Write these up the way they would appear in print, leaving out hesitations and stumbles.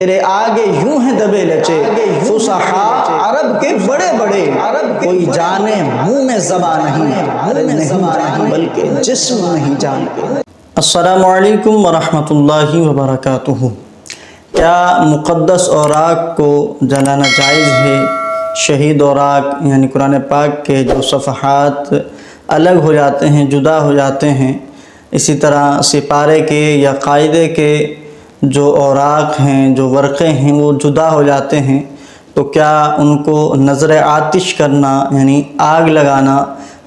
تیرے آگے یوں ہیں دبے لچے فصحا عرب کے بڑے بڑے، کوئی جانے منہ میں زبان نہیں بلکہ جسم نہیں جانتے۔ السلام علیکم ورحمۃ اللہ وبرکاتہ۔ کیا مقدس اوراق کو جلانا جائز ہے؟ شہید اوراق یعنی قرآن پاک کے جو صفحات الگ ہو جاتے ہیں، جدا ہو جاتے ہیں، اسی طرح سپارے کے یا قاعدے کے جو اوراق ہیں، جو ورقے ہیں، وہ جدا ہو جاتے ہیں، تو کیا ان کو نظر آتش کرنا یعنی آگ لگانا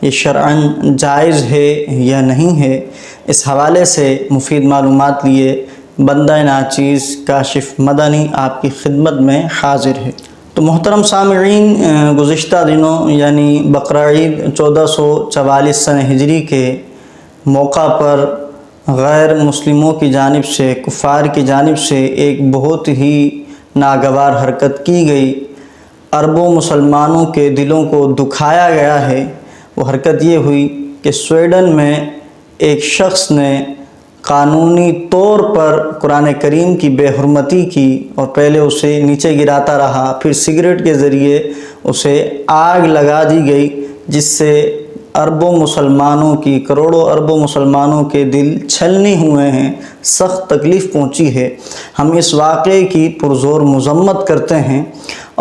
یہ شرعاً جائز ہے یا نہیں ہے؟ اس حوالے سے مفید معلومات لیے بندہ ناچیز کاشف مدنی آپ کی خدمت میں حاضر ہے۔ تو محترم سامعین، گزشتہ دنوں یعنی بقرعید 1444 سنہ ہجری کے موقع پر غیر مسلموں کی جانب سے، کفار کی جانب سے ایک بہت ہی ناگوار حرکت کی گئی، عربوں مسلمانوں کے دلوں کو دکھایا گیا ہے۔ وہ حرکت یہ ہوئی کہ سویڈن میں ایک شخص نے قانونی طور پر قرآن کریم کی بے حرمتی کی اور پہلے اسے نیچے گراتا رہا، پھر سگریٹ کے ذریعے اسے آگ لگا دی گئی، جس سے اربوں مسلمانوں کی، کروڑوں اربوں مسلمانوں کے دل چھلنے ہوئے ہیں، سخت تکلیف پہنچی ہے۔ ہم اس واقعے کی پرزور مذمت کرتے ہیں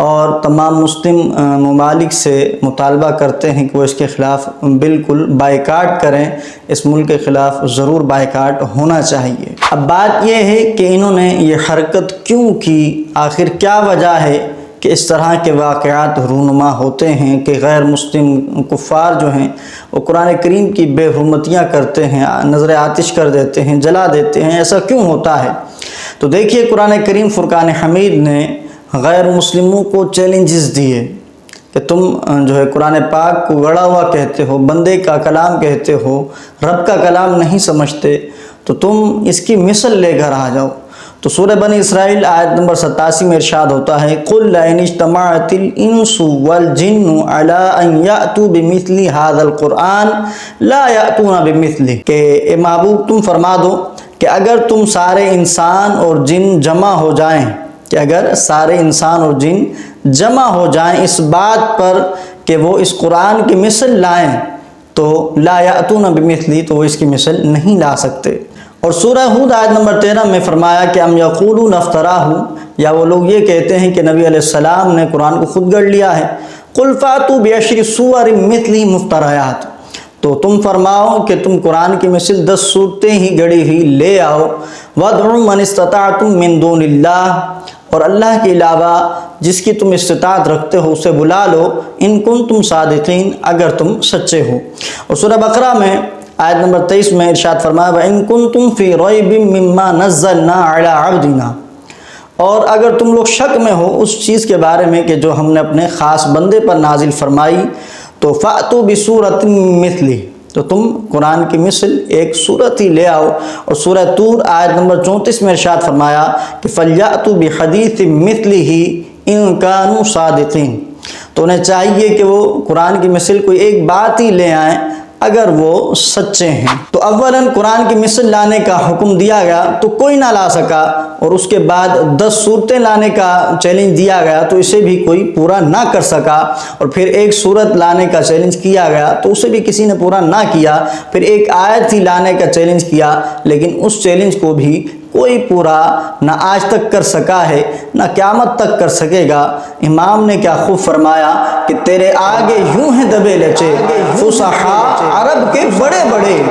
اور تمام مسلم ممالک سے مطالبہ کرتے ہیں کہ وہ اس کے خلاف بالکل بائیکاٹ کریں، اس ملک کے خلاف ضرور بائیکاٹ ہونا چاہیے۔ اب بات یہ ہے کہ انہوں نے یہ حرکت کیوں کی، آخر کیا وجہ ہے کہ اس طرح کے واقعات رونما ہوتے ہیں کہ غیر مسلم کفار جو ہیں وہ قرآن کریم کی بے حرمتیاں کرتے ہیں، نظر آتش کر دیتے ہیں، جلا دیتے ہیں؟ ایسا کیوں ہوتا ہے؟ تو دیکھیے، قرآن کریم فرقان حمید نے غیر مسلموں کو چیلنجز دیے کہ تم جو ہے قرآن پاک کو گڑا ہوا کہتے ہو، بندے کا کلام کہتے ہو، رب کا کلام نہیں سمجھتے، تو تم اس کی مثل لے کر آ جاؤ۔ تو سورہ بنی اسرائیل آیت نمبر 87 میں ارشاد ہوتا ہے، قُلْ لَئِنِ اجْتَمَعَتِ الْإِنسُ وَالْجِنُّ عَلَىٰ أَن يَأْتُوا بِمِثْلِ هَٰذَا الْقُرْآنِ لَا يَأْتُونَ بِمِثْلِهِ کہ اے محبوب تم فرما دو کہ اگر تم سارے انسان اور جن جمع ہو جائیں، کہ اگر سارے انسان اور جن جمع ہو جائیں اس بات پر کہ وہ اس قرآن کی مثل لائیں، تو لا یأتون بمثلی، تو وہ اس کی مثل نہیں لا سکتے۔ اور سورہ ہود آیت نمبر 13 میں فرمایا کہ ام یقولون افتراہ، یا وہ لوگ یہ کہتے ہیں کہ نبی علیہ السلام نے قرآن کو خود گڑھ لیا ہے۔ قل فاتوا بعشر سور مثلہ مفتریات، تو تم فرماؤ کہ تم قرآن کی مثل 10 صورتیں ہی گڑھی ہوئی لے آؤ۔ وادعوا من استطعتم من دون اللہ، اور اللہ کے علاوہ جس کی تم استطاعت رکھتے ہو اسے بلا لو، ان کنتم صادقین، اگر تم سچے ہو۔ اور سورہ بقرہ میں آیت نمبر 23 میں ارشاد فرمایا وَإِن كُنتُمْ فِي رَيْبٍ مِّمَّا نَزَّلْنَا عَلَىٰ عَبْدِنَا، اور اگر تم لوگ شک میں ہو اس چیز کے بارے میں کہ جو ہم نے اپنے خاص بندے پر نازل فرمائی، تو فَأْتُوا بِسُورَةٍ مِّثْلِهِ، تو تم قرآن کی مثل ایک صورت ہی لے آؤ۔ اور سورہ طور آیت نمبر 34 میں ارشاد فرمایا کہ فَلْيَأْتُوا بِحَدِيثٍ مِّثْلِهِ إِن كَانُوا صَادِقِينَ، تو انہیں چاہیے کہ وہ قرآن کی مثل کوئی ایک بات ہی لے آئیں اگر وہ سچے ہیں۔ تو اولاً قرآن کی مثل لانے کا حکم دیا گیا تو کوئی نہ لا سکا، اور اس کے بعد 10 صورتیں لانے کا چیلنج دیا گیا تو اسے بھی کوئی پورا نہ کر سکا، اور پھر ایک صورت لانے کا چیلنج کیا گیا تو اسے بھی کسی نے پورا نہ کیا، پھر ایک آیت ہی لانے کا چیلنج کیا، لیکن اس چیلنج کو بھی کوئی پورا نہ آج تک کر سکا ہے، نہ قیامت تک کر سکے گا۔ امام نے کیا خوب فرمایا کہ تیرے آگے یوں ہیں دبے لچے فصحا عرب کے بڑے بڑے،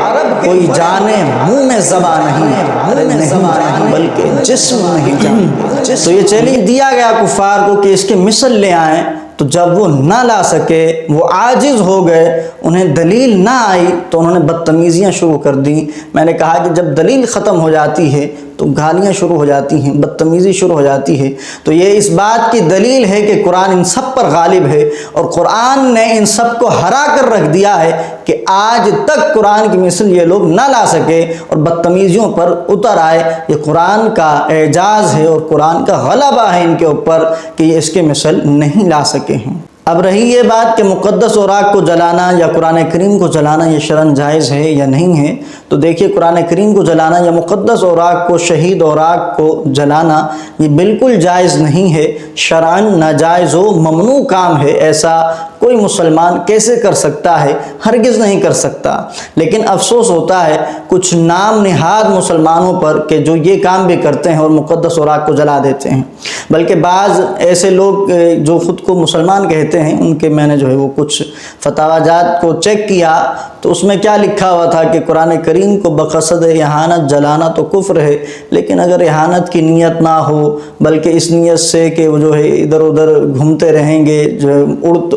کوئی جانے منہ میں زبان نہیں بلکہ جسم نہیں جانتے۔ تو یہ چیلنج دیا گیا کفار کو کہ اس کے مثل لے آئیں، تو جب وہ نہ لا سکے، وہ عاجز ہو گئے، انہیں دلیل نہ آئی، تو انہوں نے بدتمیزیاں شروع کر دیں۔ میں نے کہا کہ جب دلیل ختم ہو جاتی ہے تو گالیاں شروع ہو جاتی ہیں، بدتمیزی شروع ہو جاتی ہے۔ تو یہ اس بات کی دلیل ہے کہ قرآن ان سب پر غالب ہے، اور قرآن نے ان سب کو ہرا کر رکھ دیا ہے کہ آج تک قرآن کی مثل یہ لوگ نہ لا سکے اور بدتمیزیوں پر اتر آئے۔ یہ قرآن کا اعجاز ہے اور قرآن کا غلبہ ہے ان کے اوپر کہ یہ اس کے مثل نہیں لا سکے ہیں۔ اب رہی یہ بات کہ مقدس اوراق کو جلانا یا قرآن کریم کو جلانا یہ شرعاً جائز ہے یا نہیں ہے، تو دیکھیے قرآن کریم کو جلانا یا مقدس اوراق کو، شہید اوراق کو جلانا یہ بالکل جائز نہیں ہے، شرعاً ناجائز و ممنوع کام ہے۔ ایسا کوئی مسلمان کیسے کر سکتا ہے؟ ہرگز نہیں کر سکتا۔ لیکن افسوس ہوتا ہے کچھ نام نہاد مسلمانوں پر کہ جو یہ کام بھی کرتے ہیں اور مقدس اوراق کو جلا دیتے ہیں۔ بلکہ بعض ایسے لوگ جو خود کو مسلمان کہتے ہیں، ان کے میں نے جو ہے وہ کچھ فتاوی جات کو چیک کیا تو اس میں کیا لکھا ہوا تھا کہ قرآن کریم کو بقصد اہانت جلانا تو کفر ہے، لیکن اگر اہانت کی نیت نہ ہو بلکہ اس نیت سے کہ وہ جو ہے ادھر ادھر گھومتے رہیں گے، جو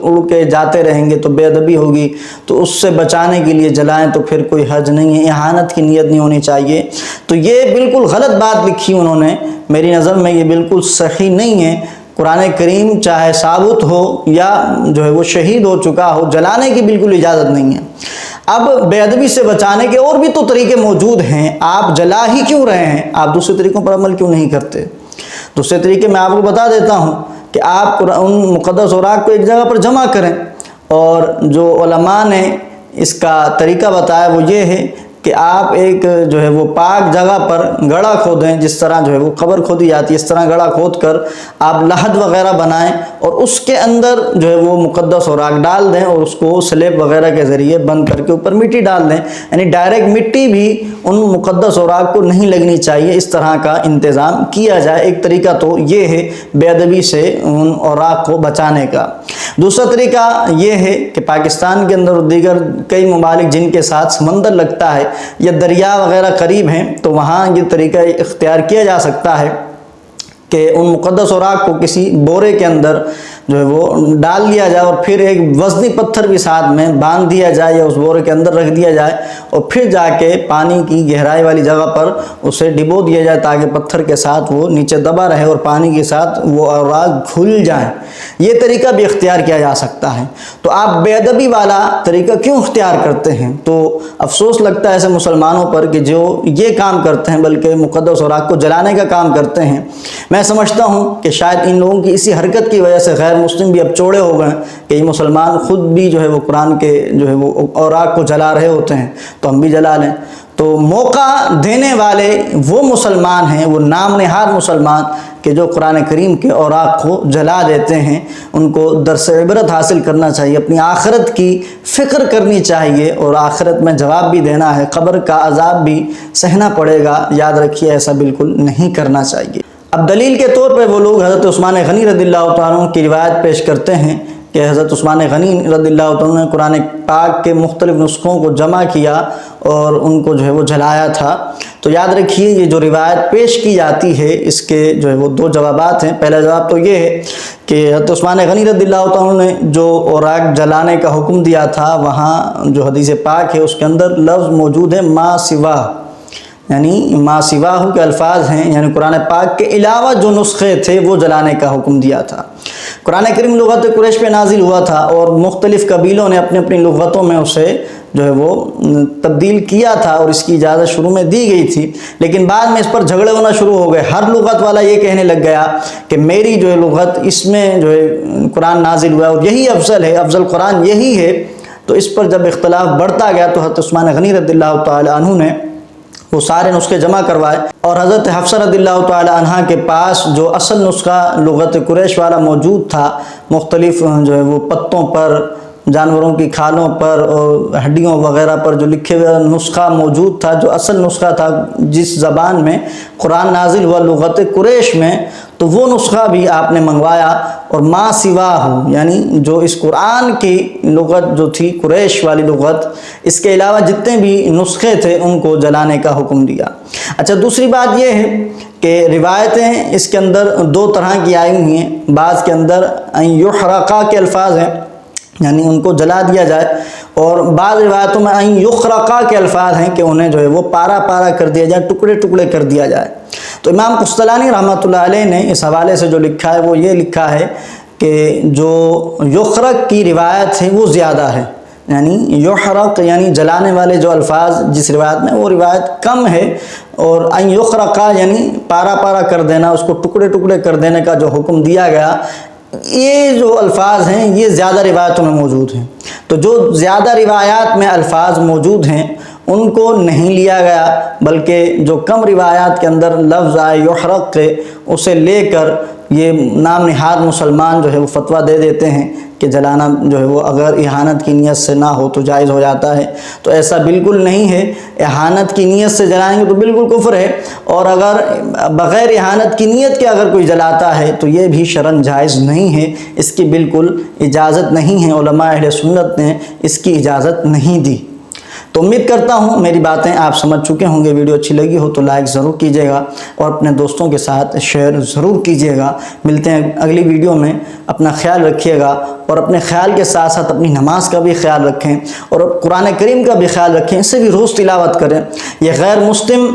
اڑ کے جاتے رہیں گے تو بے ادبی ہوگی، تو اس سے بچانے کے لیے جلائیں تو پھر کوئی حرج نہیں ہے، اہانت کی نیت نہیں ہونی چاہیے۔ تو یہ بالکل غلط بات لکھی انہوں نے، میری نظر میں یہ بالکل صحیح نہیں ہے۔ قرآن کریم چاہے ثابت ہو یا جو ہے وہ شہید ہو چکا ہو، جلانے کی بالکل اجازت نہیں ہے۔ اب بے ادبی سے بچانے کے اور بھی تو طریقے موجود ہیں، آپ جلا ہی کیوں رہے ہیں؟ آپ دوسرے طریقوں پر عمل کیوں نہیں کرتے؟ دوسرے طریقے میں آپ کو بتا دیتا ہوں کہ آپ ان مقدس اوراق کو ایک جگہ پر جمع کریں، اور جو علماء نے اس کا طریقہ بتایا وہ یہ ہے کہ آپ ایک جو ہے وہ پاک جگہ پر گڑھا کھودیں، جس طرح جو ہے وہ قبر کھودی جاتی ہے اس طرح گڑھا کھود کر آپ لحد وغیرہ بنائیں، اور اس کے اندر جو ہے وہ مقدس اوراق ڈال دیں، اور اس کو سلیب وغیرہ کے ذریعے بند کر کے اوپر مٹی ڈال دیں، یعنی ڈائریکٹ مٹی بھی ان مقدس اوراق کو نہیں لگنی چاہیے، اس طرح کا انتظام کیا جائے۔ ایک طریقہ تو یہ ہے بے ادبی سے ان اوراق کو بچانے کا۔ دوسرا طریقہ یہ ہے کہ پاکستان کے اندر دیگر کئی ممالک جن کے ساتھ سمندر لگتا ہے یا دریا وغیرہ قریب ہیں، تو وہاں یہ طریقہ اختیار کیا جا سکتا ہے کہ ان مقدس اوراق کو کسی بورے کے اندر جو ہے وہ ڈال لیا جائے، اور پھر ایک وزنی پتھر بھی ساتھ میں باندھ دیا جائے یا اس بورے کے اندر رکھ دیا جائے، اور پھر جا کے پانی کی گہرائی والی جگہ پر اسے ڈبو دیا جائے تاکہ پتھر کے ساتھ وہ نیچے دبا رہے اور پانی کے ساتھ وہ اوراق گھل جائیں۔ یہ طریقہ بھی اختیار کیا جا سکتا ہے۔ تو آپ بے ادبی والا طریقہ کیوں اختیار کرتے ہیں؟ تو افسوس لگتا ہے ایسے مسلمانوں پر کہ جو یہ کام کرتے ہیں بلکہ مقدس اوراق کو جلانے کا کام کرتے ہیں۔ میں سمجھتا ہوں کہ شاید ان لوگوں کی اسی حرکت کی وجہ سے غیر مسلم بھی اب چوڑے ہو گئے کہ یہ مسلمان خود بھی جو ہے وہ قرآن کے جو ہے وہ اوراق کو جلا رہے ہوتے ہیں تو ہم بھی جلا لیں۔ تو موقع دینے والے وہ مسلمان ہیں، وہ نام نہاد مسلمان کہ جو قرآن کریم کے اوراق کو جلا دیتے ہیں، ان کو درس عبرت حاصل کرنا چاہیے، اپنی آخرت کی فکر کرنی چاہیے، اور آخرت میں جواب بھی دینا ہے، قبر کا عذاب بھی سہنا پڑے گا، یاد رکھیے ایسا بالکل نہیں کرنا چاہیے۔ اب دلیل کے طور پہ وہ لوگ حضرت عثمان غنی رضی اللہ تعالیٰ عنہ کی روایت پیش کرتے ہیں کہ حضرت عثمان غنی رضی اللہ تعالیٰ عنہ نے قرآن پاک کے مختلف نسخوں کو جمع کیا اور ان کو جو ہے وہ جلایا تھا۔ تو یاد رکھیے یہ جو روایت پیش کی جاتی ہے اس کے جو ہے وہ دو جوابات ہیں۔ پہلا جواب تو یہ ہے کہ حضرت عثمان غنی رضی اللہ تعالیٰ نے جو اوراق جلانے کا حکم دیا تھا، وہاں جو حدیث پاک ہے اس کے اندر لفظ موجود ہے ما سوا، یعنی ما سواہ کے الفاظ ہیں، یعنی قرآن پاک کے علاوہ جو نسخے تھے وہ جلانے کا حکم دیا تھا۔ قرآن کریم لغت قریش پہ نازل ہوا تھا اور مختلف قبیلوں نے اپنی اپنی لغتوں میں اسے جو ہے وہ تبدیل کیا تھا، اور اس کی اجازت شروع میں دی گئی تھی، لیکن بعد میں اس پر جھگڑے ہونا شروع ہو گئے۔ ہر لغت والا یہ کہنے لگ گیا کہ میری جو ہے لغت اس میں جو ہے قرآن نازل ہوا اور یہی افضل ہے، افضل قرآن یہی ہے۔ تو اس پر جب اختلاف بڑھتا گیا تو حضرت عثمان غنی رضی اللہ تعالی عنہ نے وہ سارے نسخے جمع کروائے، اور حضرت حفصہ رضی اللہ تعالی عنہ کے پاس جو اصل نسخہ لغت قریش والا موجود تھا، مختلف جو ہے وہ پتوں پر، جانوروں کی کھالوں پر اور ہڈیوں وغیرہ پر جو لکھے ہوئے نسخہ موجود تھا، جو اصل نسخہ تھا جس زبان میں قرآن نازل ہوا لغت قریش میں، تو وہ نسخہ بھی آپ نے منگوایا، اور ما سواہ یعنی جو اس قرآن کی لغت جو تھی قریش والی لغت، اس کے علاوہ جتنے بھی نسخے تھے ان کو جلانے کا حکم دیا۔ اچھا، دوسری بات یہ ہے کہ روایتیں اس کے اندر دو طرح کی آئی ہوئی ہیں۔ بعض کے اندر ان یحرقا کے الفاظ ہیں، یعنی ان کو جلا دیا جائے، اور بعض روایتوں میں ان یخرقا کے الفاظ ہیں کہ انہیں جو ہے وہ پارا پارا کر دیا جائے، ٹکڑے ٹکڑے کر دیا جائے۔ تو امام قسطلانی رحمۃ اللہ علیہ نے اس حوالے سے جو لکھا ہے وہ یہ لکھا ہے کہ جو یخرق کی روایت ہے وہ زیادہ ہے، یعنی یحرق یعنی جلانے والے جو الفاظ جس روایت میں وہ روایت کم ہے، اور ان یخرقا یعنی پارا پارا کر دینا، اس کو ٹکڑے ٹکڑے کر دینے کا جو حکم دیا گیا، یہ جو الفاظ ہیں یہ زیادہ روایتوں میں موجود ہیں، تو جو زیادہ روایات میں الفاظ موجود ہیں ان کو نہیں لیا گیا، بلکہ جو کم روایات کے اندر لفظ آئے یحرق کے اسے لے کر یہ نام نہاد مسلمان جو ہے وہ فتویٰ دے دیتے ہیں کہ جلانا جو ہے وہ اگر اہانت کی نیت سے نہ ہو تو جائز ہو جاتا ہے۔ تو ایسا بالکل نہیں ہے، اہانت کی نیت سے جلائیں گے تو بالکل کفر ہے، اور اگر بغیر اہانت کی نیت کے اگر کوئی جلاتا ہے تو یہ بھی شرعاً جائز نہیں ہے، اس کی بالکل اجازت نہیں ہے، علماء اہل سنت نے اس کی اجازت نہیں دی۔ تو امید کرتا ہوں میری باتیں آپ سمجھ چکے ہوں گے، ویڈیو اچھی لگی ہو تو لائک ضرور کیجیے گا اور اپنے دوستوں کے ساتھ شیئر ضرور کیجیے گا۔ ملتے ہیں اگلی ویڈیو میں، اپنا خیال رکھیے گا اور اپنے خیال کے ساتھ ساتھ اپنی نماز کا بھی خیال رکھیں اور قرآن کریم کا بھی خیال رکھیں، اسے بھی روز تلاوت کریں۔ یہ غیر مسلم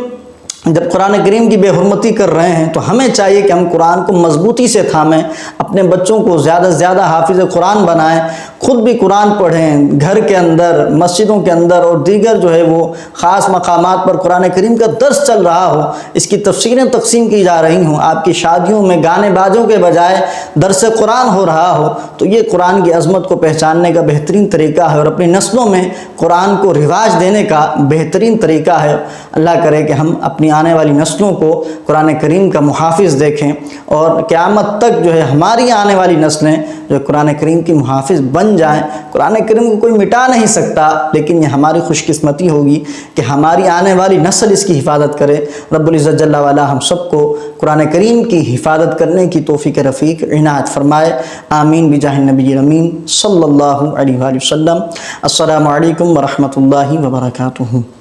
جب قرآن کریم کی بے حرمتی کر رہے ہیں تو ہمیں چاہیے کہ ہم قرآن کو مضبوطی سے تھامیں، اپنے بچوں کو زیادہ سے زیادہ حافظ قرآن بنائیں، خود بھی قرآن پڑھیں، گھر کے اندر، مسجدوں کے اندر اور دیگر جو ہے وہ خاص مقامات پر قرآن کریم کا درس چل رہا ہو، اس کی تفسیریں تقسیم کی جا رہی ہوں، آپ کی شادیوں میں گانے بازوں کے بجائے درس قرآن ہو رہا ہو، تو یہ قرآن کی عظمت کو پہچاننے کا بہترین طریقہ ہے اور اپنی نسلوں میں قرآن کو رواج دینے کا بہترین طریقہ ہے۔ اللہ کرے کہ ہم اپنی آنے والی نسلوں کو قرآن کریم کا محافظ دیکھیں اور قیامت تک جو ہے ہماری آنے والی نسلیں جو قرآن کریم کی محافظ بن جائیں۔ قرآن کریم کو کوئی مٹا نہیں سکتا، لیکن یہ ہماری خوش قسمتی ہوگی کہ ہماری آنے والی نسل اس کی حفاظت کرے۔ رب العزت جل وعلا ہم سب کو قرآن کریم کی حفاظت کرنے کی توفیق رفیق عنایت فرمائے، آمین بجاہ النبی الامین صلی اللہ علیہ وآلہ وسلم۔ السلام علیکم ورحمۃ اللہ وبرکاتہ۔